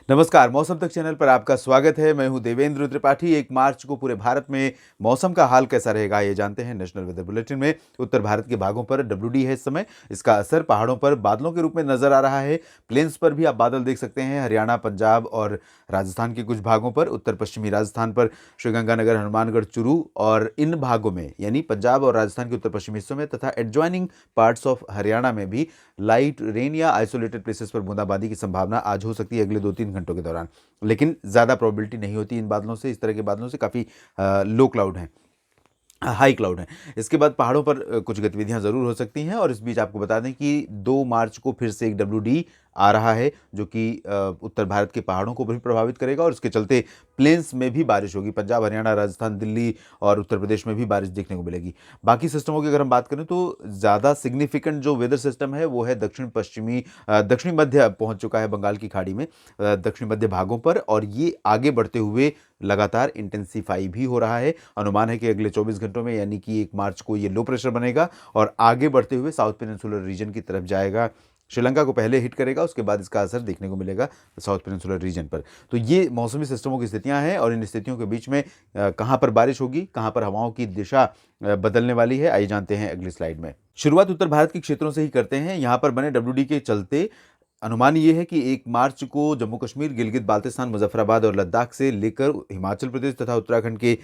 नमस्कार, मौसम तक चैनल पर आपका स्वागत है। मैं हूं देवेंद्र त्रिपाठी। 1 मार्च को पूरे भारत में मौसम का हाल कैसा रहेगा, ये जानते हैं नेशनल वेदर बुलेटिन में। उत्तर भारत के भागों पर डब्ल्यूडी है इस समय। इसका असर पहाड़ों पर बादलों के रूप में नजर आ रहा है। प्लेन्स पर भी आप बादल देख सकते हैं। हरियाणा, पंजाब और राजस्थान के कुछ भागों पर, उत्तर पश्चिमी राजस्थान पर श्रीगंगानगर, हनुमानगढ़, चुरू और इन भागों में यानी पंजाब और राजस्थान के उत्तर पश्चिमी हिस्सों में तथा एडजॉइनिंग पार्ट्स ऑफ हरियाणा में भी लाइट रेन या आइसोलेटेड प्लेसेस पर बूंदाबांदी की संभावना आज हो सकती है अगले 2-3 घंटों के दौरान। लेकिन ज़्यादा प्रोबेबिलिटी नहीं होती इन बादलों से। इस तरह के बादलों से काफ़ी लो क्लाउड हैं, हाई क्लाउड है। इसके बाद पहाड़ों पर कुछ गतिविधियां ज़रूर हो सकती हैं। और इस बीच आपको बता दें कि 2 मार्च को फिर से एक डब्ल्यूडी आ रहा है, जो कि उत्तर भारत के पहाड़ों को भी प्रभावित करेगा और इसके चलते प्लेन्स में भी बारिश होगी। पंजाब, हरियाणा, राजस्थान, दिल्ली और उत्तर प्रदेश में भी बारिश देखने को मिलेगी। बाकी सिस्टमों की अगर हम बात करें तो ज़्यादा सिग्निफिकेंट जो वेदर सिस्टम है वो है दक्षिणी मध्य पहुंच चुका है बंगाल की खाड़ी में, दक्षिण मध्य भागों पर, और ये आगे बढ़ते हुए लगातार इंटेंसीफाई भी हो रहा है। अनुमान है कि अगले 24 घंटों में यानी कि 1 मार्च को ये लो प्रेशर बनेगा और आगे बढ़ते हुए साउथ पेनिनसुलर रीजन की तरफ जाएगा। श्रीलंका को पहले हिट करेगा, उसके बाद इसका असर देखने को मिलेगा साउथ पेनिनसुलर रीजन पर। तो ये मौसमी सिस्टमों की स्थितियां हैं और इन स्थितियों के बीच में कहां पर बारिश होगी, कहां पर हवाओं की दिशा बदलने वाली है, आइए जानते हैं अगली स्लाइड में। शुरुआत उत्तर भारत के क्षेत्रों से ही करते हैं। यहां पर बने डब्ल्यूडी के चलते अनुमान ये है कि 1 मार्च को जम्मू कश्मीर, गिलगित बाल्तिस्तान, मुजफ्फराबाद और लद्दाख से लेकर हिमाचल प्रदेश तथा उत्तराखंड के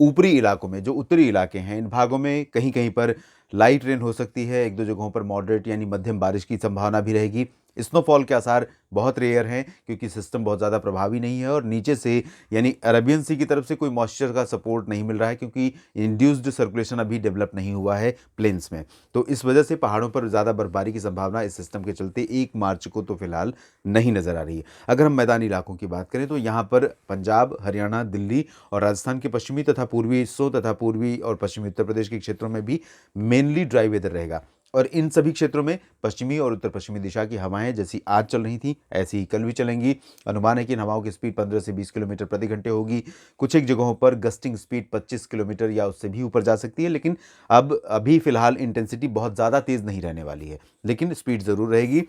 ऊपरी इलाकों में, जो उत्तरी इलाके हैं, इन भागों में कहीं कहीं पर लाइट रेन हो सकती है। 1-2 जगहों पर मॉडरेट यानी मध्यम बारिश की संभावना भी रहेगी। स्नोफॉल के आसार बहुत रेयर हैं क्योंकि सिस्टम बहुत ज़्यादा प्रभावी नहीं है और नीचे से यानी अरबियन सी की तरफ से कोई मॉइस्चर का सपोर्ट नहीं मिल रहा है क्योंकि इंड्यूस्ड सर्कुलेशन अभी डेवलप नहीं हुआ है प्लेन्स में। तो इस वजह से पहाड़ों पर ज़्यादा बर्फबारी की संभावना इस सिस्टम के चलते 1 मार्च को तो फिलहाल नहीं नज़र आ रही है। अगर हम मैदानी इलाकों की बात करें तो यहाँ पर पंजाब, हरियाणा, दिल्ली और राजस्थान के पश्चिमी तथा पूर्वी हिस्सों तथा पूर्वी और पश्चिमी उत्तर प्रदेश के क्षेत्रों में भी मेनली ड्राई वेदर रहेगा। और इन सभी क्षेत्रों में पश्चिमी और उत्तर पश्चिमी दिशा की हवाएं जैसी आज चल रही थी ऐसी ही कल भी चलेंगी। अनुमान है कि इन हवाओं की स्पीड 15 से 20 किलोमीटर प्रति घंटे होगी। कुछ एक जगहों पर गस्टिंग स्पीड 25 किलोमीटर या उससे भी ऊपर जा सकती है, लेकिन अब अभी फिलहाल इंटेंसिटी बहुत ज़्यादा तेज़ नहीं रहने वाली है, लेकिन स्पीड ज़रूर रहेगी।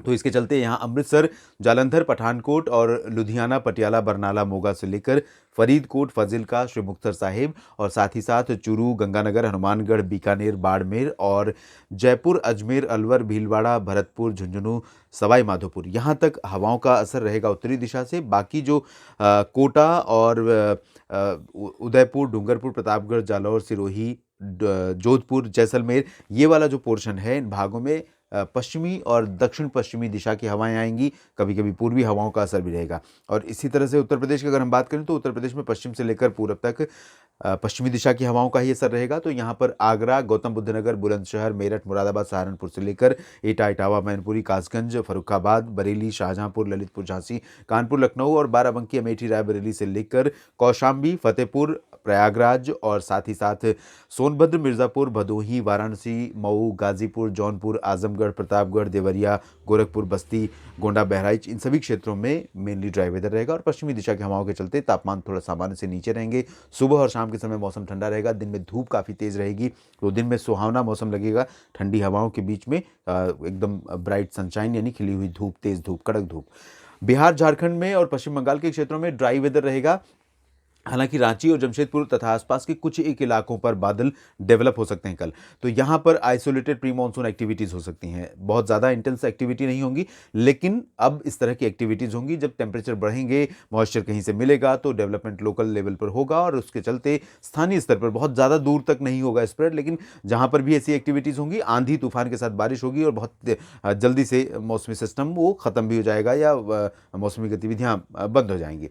तो इसके चलते यहाँ अमृतसर, जालंधर, पठानकोट और लुधियाना, पटियाला, बरनाला, मोगा से लेकर फरीदकोट, फाजिल्का, श्री मुक्तसर साहिब और साथ ही साथ चूरू, गंगानगर, हनुमानगढ़, बीकानेर, बाड़मेर और जयपुर, अजमेर, अलवर, भीलवाड़ा, भरतपुर, झुंझुनू, सवाई माधोपुर, यहाँ तक हवाओं का असर रहेगा उत्तरी दिशा से। बाकी जो कोटा और उदयपुर, डूंगरपुर, प्रतापगढ़, जालौर, सिरोही, जोधपुर, जैसलमेर, ये वाला जो पोर्शन है, इन भागों में पश्चिमी और दक्षिण पश्चिमी दिशा की हवाएं आएंगी। कभी कभी पूर्वी हवाओं का असर भी रहेगा। और इसी तरह से उत्तर प्रदेश की अगर हम बात करें तो उत्तर प्रदेश में पश्चिम से लेकर पूरब तक पश्चिमी दिशा की हवाओं का ही असर रहेगा। तो यहाँ पर आगरा, गौतम बुद्ध नगर, बुलंदशहर, मेरठ, मुरादाबाद, सहारनपुर से लेकर एटा, इटावा, मैनपुरी, कासगंज, फर्रुखाबाद, बरेली, शाहजहांपुर, ललितपुर, झांसी, कानपुर, लखनऊ और बाराबंकी, अमेठी, रायबरेली से लेकर कौशाम्बी, फतेहपुर, प्रयागराज और साथ ही साथ सोनभद्र, मिर्ज़ापुर, भदोही, वाराणसी, मऊ, गाजीपुर, जौनपुर, आजमगढ़, प्रतापगढ़, देवरिया, गोरखपुर, बस्ती, गोंडा, बहराइच, इन सभी क्षेत्रों में मेनली ड्राई वेदर रहेगा और पश्चिमी दिशा की हवाओं के चलते तापमान थोड़ा सामान्य से नीचे रहेंगे। सुबह और शाम के समय मौसम ठंडा रहेगा। दिन में धूप काफ़ी तेज़ रहेगी, तो दिन में सुहावना मौसम लगेगा। ठंडी हवाओं के बीच में एकदम ब्राइट सनशाइन यानी खिली हुई धूप, तेज़ धूप, कड़क धूप। बिहार, झारखंड में और पश्चिम बंगाल के क्षेत्रों में ड्राई वेदर रहेगा। हालांकि रांची और जमशेदपुर तथा आसपास के कुछ एक इलाकों पर बादल डेवलप हो सकते हैं कल। तो यहाँ पर आइसोलेटेड प्री मानसून एक्टिविटीज़ हो सकती हैं। बहुत ज़्यादा इंटेंस एक्टिविटी नहीं होंगी, लेकिन अब इस तरह की एक्टिविटीज़ होंगी जब टेम्परेचर बढ़ेंगे, मॉइस्चर कहीं से मिलेगा तो डेवलपमेंट लोकल लेवल पर होगा और उसके चलते स्थानीय स्तर पर बहुत ज़्यादा दूर तक नहीं होगा स्प्रेड, लेकिन जहाँ पर भी ऐसी एक्टिविटीज़ होंगी, आंधी तूफान के साथ बारिश होगी और बहुत जल्दी से मौसमी सिस्टम वो ख़त्म भी हो जाएगा या मौसमी गतिविधियाँ बंद हो जाएंगी।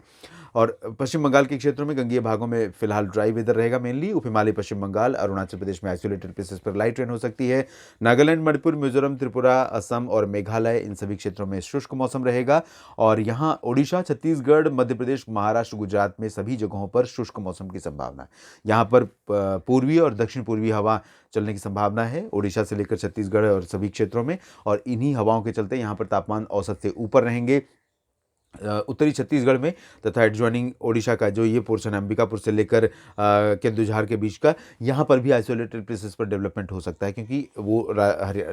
और पश्चिम बंगाल के क्षेत्रों में गंगीय भागों में फिलहाल ड्राई वेदर रहेगा मेनली। उप हिमालय पश्चिम बंगाल, अरुणाचल प्रदेश में आइसोलेटेड प्लेसेस पर लाइट रेन हो सकती है। नागालैंड, मणिपुर, मिजोरम, त्रिपुरा, असम और मेघालय, इन सभी क्षेत्रों में शुष्क मौसम रहेगा। और यहाँ ओडिशा, छत्तीसगढ़, मध्य प्रदेश, महाराष्ट्र, गुजरात में सभी जगहों पर शुष्क मौसम की संभावना है। यहाँ पर पूर्वी और दक्षिण पूर्वी हवा चलने की संभावना है ओडिशा से लेकर छत्तीसगढ़ और सभी क्षेत्रों में। और इन्हीं हवाओं के चलते यहाँ पर तापमान औसत से ऊपर रहेंगे। उत्तरी छत्तीसगढ़ में तथा एडजॉइनिंग ओडिशा का जो ये पोर्शन है अंबिकापुर से लेकर केंदुझार के बीच का, यहाँ पर भी आइसोलेटेड प्लेसेस पर डेवलपमेंट हो सकता है, क्योंकि वो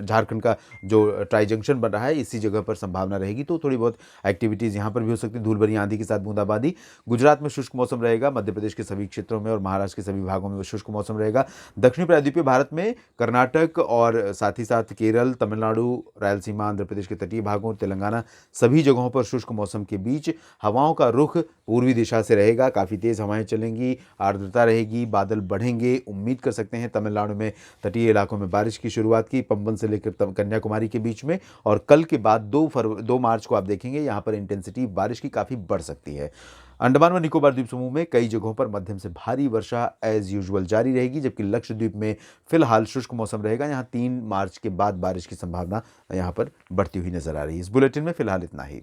झारखंड का जो ट्राई जंक्शन बन रहा है इसी जगह पर संभावना रहेगी। तो थोड़ी बहुत एक्टिविटीज़ यहाँ पर भी हो सकती है, धूल भरी आंधी के साथ बूंदाबांदी। गुजरात में शुष्क मौसम रहेगा, मध्य प्रदेश के सभी क्षेत्रों में और महाराष्ट्र के सभी भागों में शुष्क मौसम रहेगा। दक्षिणी प्रायद्वीपीय भारत में कर्नाटक और साथ ही साथ केरल, तमिलनाडु, रायलसीमा, आंध्र प्रदेश के तटीय भागों, तेलंगाना, सभी जगहों पर शुष्क मौसम के बीच हवाओं का रुख पूर्वी दिशा से रहेगा। काफ़ी तेज़ हवाएं चलेंगी, आर्द्रता रहेगी, बादल बढ़ेंगे। उम्मीद कर सकते हैं तमिलनाडु में तटीय इलाकों में बारिश की शुरुआत की, पंबन से लेकर कन्याकुमारी के बीच में। और कल के बाद 2 मार्च को आप देखेंगे यहाँ पर इंटेंसिटी बारिश की काफ़ी बढ़ सकती है। अंडमान व निकोबार द्वीप समूह में कई जगहों पर मध्यम से भारी वर्षा एज यूजुअल जारी रहेगी, जबकि लक्षद्वीप में फिलहाल शुष्क मौसम रहेगा। यहाँ 3 मार्च के बाद बारिश की संभावना यहाँ पर बढ़ती हुई नजर आ रही है। इस बुलेटिन में फिलहाल इतना ही।